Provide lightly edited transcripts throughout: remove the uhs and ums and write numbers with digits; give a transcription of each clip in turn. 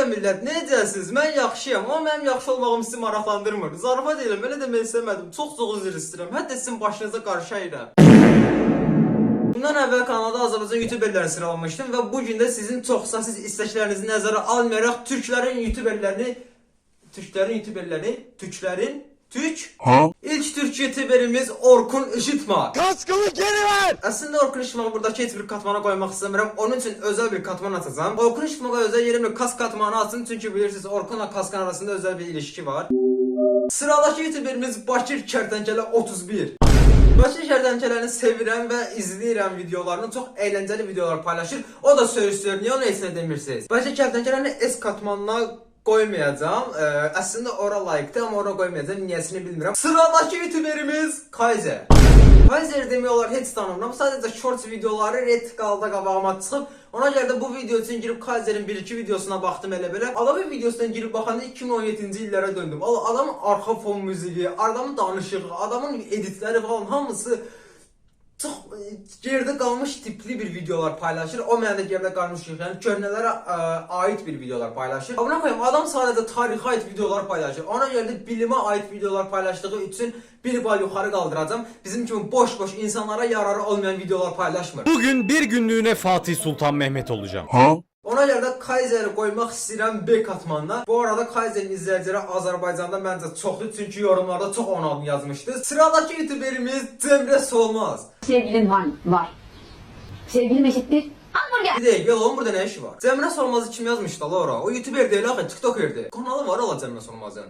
Salam millət, necəsiniz? Mən yaxşıyam, amma mənim yaxşı olmağım sizi maraqlandırmır. Zarafat edirəm, elə demək istəmədim. Çox üzr istəyirəm. Hətta sizin başınıza qarşı əyirəm. Bundan əvvəl kanalda Azərbaycan YouTuberlərini sıralamışdım və bu gün də sizin çox sarsız istəklərinizi nəzərə almayaraq Türklərin İlk Türk YouTuberimiz Orkun Işıtma. Kaskımı geri ver! Aslında Orkun Işıtma'yı buradaki heç bir katmana koymak istemiyorum. Onun için özel bir katman atacağım. Orkun Işıtma'ya özel yerimle kask katmanı atsın. Çünkü bilirsiniz Orkun'la kaskın arasında özel bir ilişki var. Sıradaki YouTuberimiz Bakir Kertenkele 31. Bakir Kertenkele'ni sevirəm və izləyirəm videolarını. Çox eğlenceli videolar paylaşır. O da söylüyor. Niye onu heç nə demirsiniz? Bakir Kertenkele'ni S katmanına koymayacağım. Aslında ora layıqdır ama ora koymayacağım. Niyəsini bilmirəm. Sıradaki YouTuberimiz Kaiser. Kaiser demiyorlar, heç tanımıram. Sadəcə shorts videoları red qalda qabağıma çıxıb. Ona görə də bu video üçün girib Kaiser'in 1-2 videosuna baxdım elə belə. Adamın videosundan girib baxanda 2017-ci illərə döndüm. Adamın arxa fon müziği, adamın danışığı, adamın editləri falan hamısı çox geride qalmış tipli bir videolar paylaşır. O mənə də geride qalmış, yəni köhnələrə ait bir videolar paylaşır. Buna koyayım, adam sadəcə tarixə ait videolar paylaşır. Ona görə də bilimə ait videolar paylaşdığı üçün bir bal yuxarı qaldıracağım. Bizim kimi boş insanlara yararı olmayan videolar paylaşmır. Bugün bir günlüğüne Fatih Sultan Mehmet olacağım. Ona görə də Kaiser'i qoymaq istəyirəm B katmanına. Bu arada Kaiser'in izləyiciləri Azərbaycanda məncə çoxdur, çünki yorumlarda çox onun adını yazmışdı. Sıradakı YouTuberimiz Cemre Solmaz. Sevgilin var mı? Var. Sevgilim eşittir hamburger. Bir dəqiqə, onun burada nə işi var? Cemre Solmaz'ı kim yazmışdı ora? O YouTuber deyil axı, TikTokerdir. Kanalı var ola Cemre Solmaz'ın.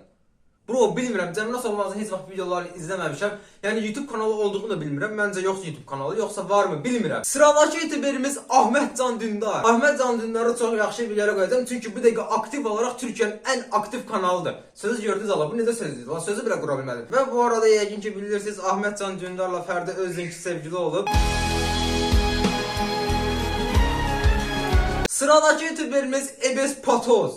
Bro, bilmirəm, Cemre Solmaz'ın heç vaxt videolarını izləməmişəm. Yəni YouTube kanalı olduğunu da bilmirəm. Məncə yoxsa YouTube kanalı, yoxsa var mı bilmirəm. Sıradakı YouTuberimiz Ahmet Can Dündar. Ahmet Can Dündar'ı çox yaxşı bir yerə qoyacağım. Çünki bu dəqiqə aktiv olaraq Türkiyənin ən aktiv kanalıdır. Söz gördünüz ala, bu necə sözdür? Lan sözü belə qura bilmədim. Və bu arada yəqin ki bilirsiniz, Ahmet Can Dündar'la Fərdə Özdenki sevgili olub. Sıradakı YouTuberimiz Ebes Patoz.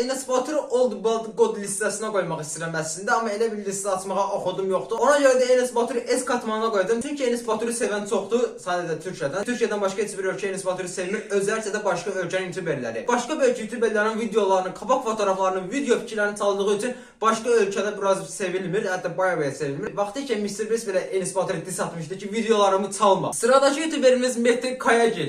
Enes Batur Old Bald God listəsinə qoymaq istəyirəm əslində, amma elə bir listə açmağa oxudum yoxdur. Ona görə də Enes Batur'u S katmanına qoydum. Çünki Enes Batur'u sevən çoxdur, sadəcə Türkiyədən. Türkiyədən başqa heç bir ölkə Enes Batur'u sevmir, özəlcə də başqa ölkənin YouTuberləri. Başqa bir ölkə YouTuberlərin videolarını, qabaq fotoğraflarını, video fikirlərini çaldığı üçün başqa ölkədə biraz sevilmir, hətta bayağı sevilmir. Vaxtı ikən Mr. Beast belə Enes Batur'u diss atmışdı ki, videolarımı çalma. Sıradakı YouTuberimiz Mehdi Kayagil.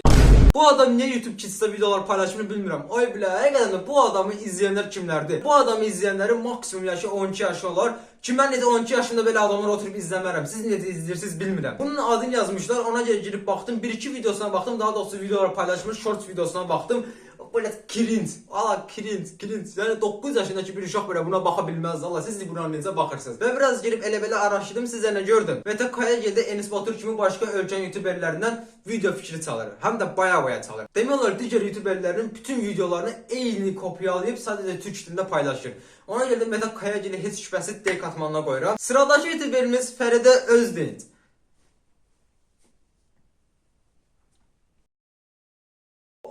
Bu adam niye YouTube Kids'te videolar paylaşmını bilmirəm. Ay bilə, həqiqətən bu adamı izləyənlər kimlərdir? Bu adamı izləyənlərin maksimum yaşı 12 yaşı olar. Ki mən necə 12 yaşında belə adamlar oturub izləmərəm. Siz necə izləyirsiniz bilmirəm. Bunun adını yazmışlar. Ona görə girib baxdım. 1-2 videosuna baxdım. Daha doğrusu videolar paylaşmış. Shorts videosuna baxdım. Böyle cringe. Valla cringe. Yani 9 yaşındaki bir uşaq belə buna baxa bilməz. Allah, siz buna necə baxırsınız? Və biraz girib elə belə araşdırdım, sizə nə gördüm. Mehdi Kayagil'də Enes Batur kimi başqa ölkə YouTuberlərindən video fikri çalır. Həm də baya çalır. Demək olar digər YouTuberlərin bütün videolarını eyni kopyalayıb sadəcə türk dilində paylaşır. Ona görə də Mehdi Kayagil'i heç şübhəsiz D katmanına qoyuram. Sıradakı YouTuberimiz Fərdə Özdenç.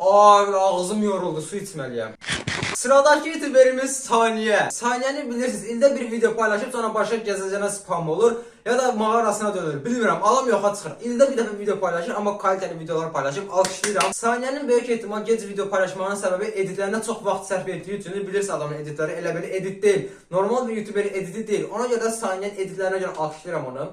Ağzım yoruldu, su içməliyəm. Sıradakı YouTuberimiz Saniye. Saniye'ni bilirsiniz, ildə bir video paylaşıp sonra başqa gəzəcənə spam olur ya da mağarasına dönür. Bilmirəm, alam yoxa çıxır. İldə bir dəfə video paylaşır, amma kaliteli videolar paylaşıb alkışlayıram. Saniye'nin böyük ehtimal gec video paylaşmağının səbəbi editlərinə çox vaxt sərf etdiyi üçün. Bilirsiniz, adamın editləri elə belə edit deyil. Normal bir YouTuberin editi deyil. Ona görə də Saniye'nin editlərinə görə alkışlayıram onu.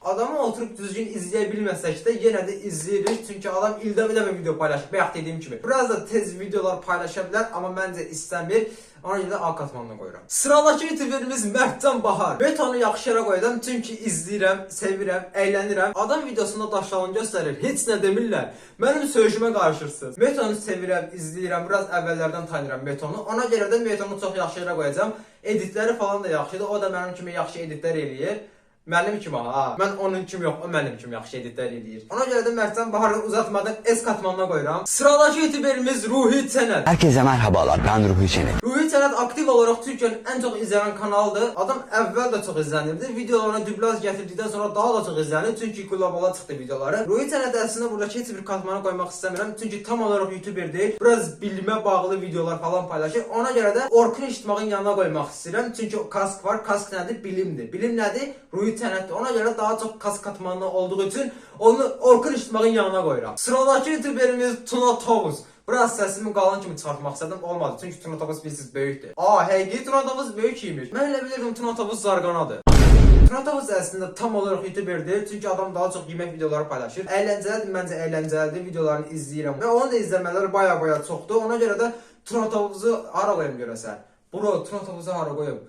Adamı oturup düzgün izleyebilmesek de yine de izleyirik, çünkü adam ildə bir dəfə video paylaşır, bayaq dediyim kimi. Biraz da tez videolar paylaşabilir ama məncə istəmir. Ona görə də A katmanına qoyuram. Sıradakı YouTuberimiz Mərdcan Bahar. Betonu yaxşı yerə qoydum çünki izləyirəm, sevirəm, əylənirəm. Adam videosunda daşlarını göstərir, heç nə demirlər. Mənim sözümə qarşırsınız. Betonu sevirəm, izləyirəm, biraz əvvəllərdən tanıyıram Betonu. Ona görə də Betonu çox yaxşı yerə qoyacağam. Editləri falan da yaxşıdır, o da mənim kimi yaxşı editlər eləyir. Mənim kimi ha. Mən onun kimi yox, o mənim kimi yaxşı editlər eləyir. Ona görə də Mərdcan Baharı uzatmadan S katmanına qoyuram. Sıradakı YouTuberimiz Ruhi Çenet. Herkese merhabalar, ben Ruhi Çenet. Ruhi Çenet aktiv olarak Türkiye'nin en çok izlenen kanalıdır. Adam əvvəl də çox izlənirdi. Videolarına dublaj gətirdikdən sonra daha da çox izlənir. Çünki qlobala çıxdı videoları. Ruhi Çenet əslində buradakı heç bir katmana qoymaq istəmirəm. Çünki tam olarak YouTuber deyil. Biraz bilimə bağlı videolar falan paylaşır. Ona görə də Orkun Işıtmağın yanına qoymaq istəyirəm. Çünki kask var. Kask nədir? Bilimdir. Bilim nədir? Ruhi Çenet'dir. Ona görə daha çok kask katmanlı olduğu için onu Orkun Işıtmağın yanına qoyuram. Sıradakı YouTuberimiz Tuna Tavus. Biraz səsimi qalan kimi çıxartmaq istədim, olmadı. Çünki Turnatavuz bilirsiniz böyükdür. Həqiqi Turnatavuz böyük imiş. Mən elə bilirdim Turnatavuz zarqanadır. Turnatavuz əslində tam olaraq YouTuberdir. Çünki adam daha çox yemək videoları paylaşır. Əyləncəlidir, məncə əyləncəlidir. Videolarını izləyirəm. Və onun da izləmələri baya çoxdur. Ona görə də Turnatavuzu hara qoyum görəsən? Bro, Turnatavuzu hara qoyum?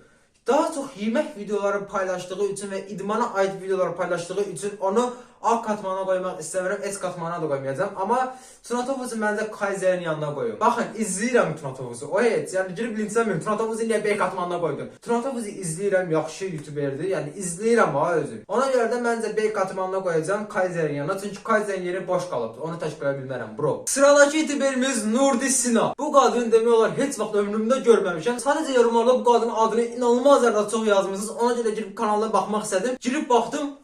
Daha çox yemək videoları paylaşdığı üçün və idmana aid videoları paylaşdığı üçün onu A katmana qoymaq istəmirəm, S katmana da qoymayacağam. Amma Turnatavuzu məncə Kaizerin yanına qoyum. Baxın, izləyirəm Turnatavuzu. O heç, yəni girib linçləmirəm. Turnatavuzu niyə B katmanına qoydun? Turnatavuzu izləyirəm, yaxşı YouTuberdir. Yəni izləyirəm ha özüm. Ona görə də məncə B katmanına qoyacağam Kaizerin yanına. Çünki Kaizerin yeri boş qalıbdı. Onu tək qoya bilmərəm, bro. Sıradakı YouTuberimiz Nurdi Sina. Bu qadını demək olar heç vaxt ömrümdə görməmişəm. Sadəcə yorumlarda bu qadının adını inanılmaz dərəcədə çox yazmısınız. Ona görə girib kanalına baxmaq istədim. Girib baxdım.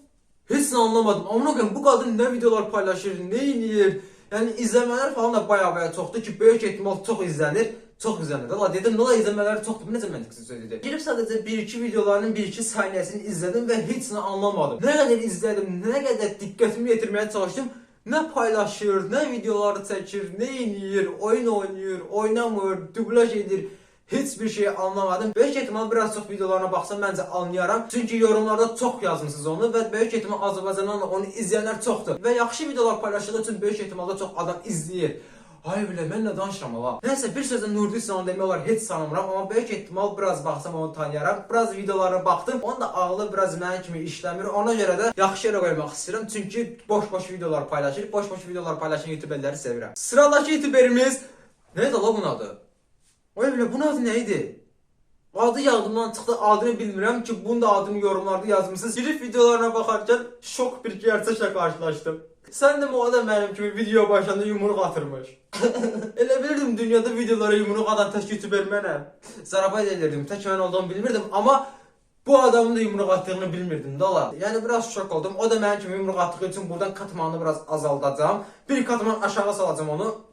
Heç nə anlamadım. Amma bu qadın nə videolar paylaşır, nə edir? Yəni izləmələr falan da baya çoxdur ki, böyük ehtimal çox izlənir. Çox izlənir. Allah dedim, nə izləmələri çoxdur. Bu necə məntiqsiz sözdür? Girib sadəcə 1-2 videolarının 1-2 saniyəsini izlədim və heç nə anlamadım. Nə qədər izlədim, nə qədər diqqətimi yetirməyə çalışdım. Nə paylaşır, nə videoları çəkir, nə edir, oyun oynayır, oynamır, dublaj edir. Heç bir şey anlamadım. Böyük ehtimal biraz çox videolarına baxsam məncə anlayaram. Çünki yorumlarda çox yazmısınız onu və böyük ehtimal Azərbaycandan onu izləyənlər çoxdur. Və yaxşı videolar paylaşdığı üçün böyük ehtimalda çox adam izləyir. Ay bilə, mən nə danışıram ala? Nəysə, bir sözlə Nurdi Sinanı demək olar heç tanımıram, amma böyük ehtimal biraz baxsam onu tanıyaram. Biraz videolarına baxdım, onun da ağlı biraz mənim kimi işləmir. Ona görə də yaxşı yerə qoymaq istəyirəm. Çünki boş videolar paylaşır. Boş videolar paylaşan YouTuberləri sevirəm. Sıradakı YouTuberimiz nədir la bunun adı? Oy bilə, bunun adı nə idi? Adı yadımdan çıxdı, adını bilmirəm ki, bunun da adını yorumlarda yazmışsınız. Girib videolarına baxarkən şok bir gerçəklə qarşılaşdım. Sən də o adam mənim kimi video başında yumruq atırmış. Elə bilirdim dünyada videolara yumruq atan tək YouTuber mənəm. Zarafat edirdim, tək mən olduğumu bilmirdim, amma bu adamın da yumruq attığını bilmirdim da la. Yəni biraz şok oldum. O da mənim kimi yumruq atdığı üçün buradan katmanını biraz azaldacağım. Bir katman aşağı salacağım onu.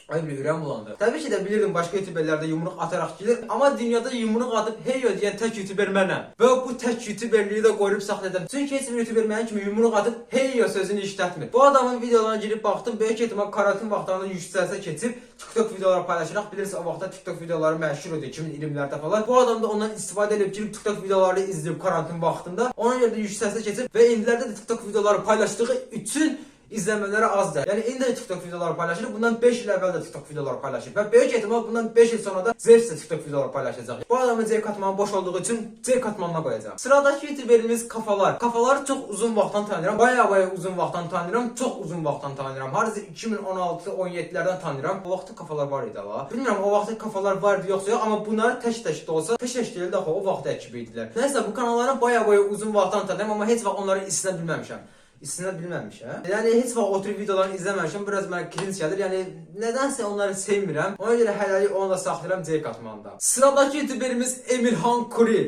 Ay bilə, ürəm bulandı. Təbii ki də bilirdim başqa YouTuberlərdə yumruq ataraq gelir, amma dünyada yumruq atıb heyo deyən tək YouTuber mənəm. Və bu tək YouTuberliyi də qoruyub saxladım. Çünki heç bir YouTuber mənim kimi yumruq atıb heyo sözünü işlətmir. Bu adamın videolarına girib baxdım, böyük ehtimal karantin vaxtlarında yüksəlsə keçib TikTok videoları paylaşıraq. Bilirsiniz, o vaxtda TikTok videoları məşhur idi 2020-lərdə falan. Bu adam da ondan istifadə edib girib TikTok videolarını izləyib karantin vaxtında. Ona görə də yüksəlsə keçib və indilərdə də TikTok videoları paylaşdığı üçün izləmələri azdır. Yəni indi də TikTok videoları paylaşır. Bundan 5 il əvvəl də TikTok videoları paylaşır. Və böyük ehtimal bundan 5 il sonra da Zevs də TikTok videoları paylaşacaq. Bu adamın C katmanı boş olduğu üçün C katmanına qoyacağam. Sıradakı YouTuberimiz Kafalar. Kafaları çox uzun vaxtdan tanıyıram. Baya uzun vaxtdan tanıyıram. Çox uzun vaxtdan tanıyıram. Hardasa 2016-17-lərdən tanıyıram. O vaxtda Kafalar var idi ala. Bilmirəm o vaxtda Kafalar var idi yoxsa yox, amma bunları tək də olsa, tək deyildi axı, o vaxtda ekibi idilər. Nəysə, bu kanalları baya uzun vaxtdan tanıyıram, amma heç vaxt onları isinə bilməmişəm. İstinə bilməmişəm. Yəni heç vaxt oturub videolarını izləməmişəm. Biraz mənə cringe gəlir. Yəni nədənsə onları sevmirəm. Ona görə hələlik onu da saxlayıram C katmanında. Sıradakı YouTuberimiz Emirhan Kuri.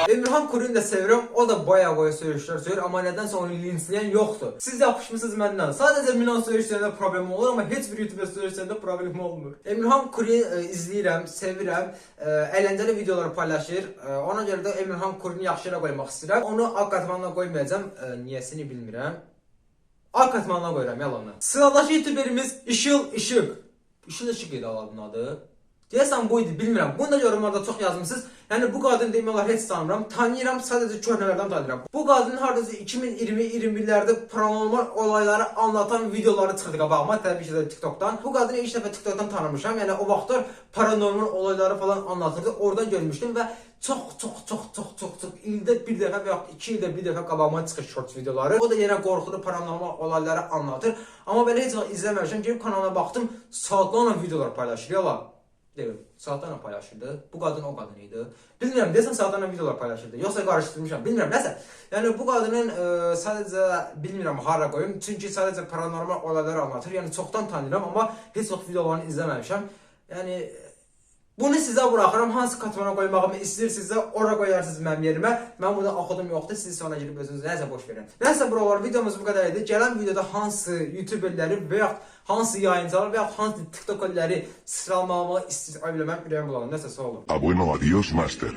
Emirhan Kuri'ni də sevirəm. O da baya söyüşlər söyür, amma nədənsə onu linçləyən yoxdur. Siz yapışmısınız məndən. Sadəcə Milan söyüşlərində problem olur, amma heç bir YouTuber söyüşlərində problem olmur. Emirhan Kuri izləyirəm, sevirəm. Əyləncəli videolar paylaşır. Ona görə də Emirhan Kuri'ni yaxşı yerə qoymaq istəyirəm. Onu A katmanına qoymayacağam. Niyəsə bilmirəm. A katmanına qoyuram yalanla. Sıradakı YouTuberimiz Işıl Işıq. Işıl Işıq idi adının adı. Deyəsən bu idi, bilmirəm. Bunu da yorumlarda çox yazmısınız. Yəni bu qadını demək olar heç tanımıram. Tanıyıram, sadəcə köhnələrdən tanıyıram. Bu qadının hardasa 2020-21-lərdə paranormal olayları anlatan videoları çıxdı qabağıma, təbii ki də TikTokdan. Bu qadını ilk dəfə TikTokdan tanımışam. Yəni o vaxtlar paranormal olayları falan anlatırdı. Oradan görmüşdüm və çox ildə bir dəfə və yaxud 2 ildə bir dəfə qabağıma çıxır shorts videoları. O da yenə qorxulu paranormal olayları anlatır. Amma belə heç vaxt izləməmişəm. Girib kanalına baxdım, saatlarla videolar paylaşır yalan. Deyil, saatlarla paylaşırdı. Bu qadın o qadın idi. Bilmirəm, deyəsən saatlarla videolar paylaşırdı. Yoxsa qarışdırmışam, bilmirəm, nəsə. Yəni bu qadının sadəcə bilmirəm hara qoyum. Çünki sadəcə paranormal olayları anlatır. Yəni çoxdan tanıyıram, amma heç vaxt videolarını izləməmişəm. Yəni bunu sizə buraxıram. Hansı katmana qoymağımı istəyirsinizsə, ora qoyarsınız mənim yerimə. Mən burada oxudum yoxdur. Siz sonra girib özünüz nəsə boş verin. Nəsə buralar, videomuz bu qədər idi. Gələn videoda hansı YouTuberləri və yaxud hansı yayıncılar və yaxud hansı TikTokerləri sıralamamı istəyirsinizsə, ay bilə mən ürəyim bulanır. Nəsə sağ olun. Bueno, adiós, Master.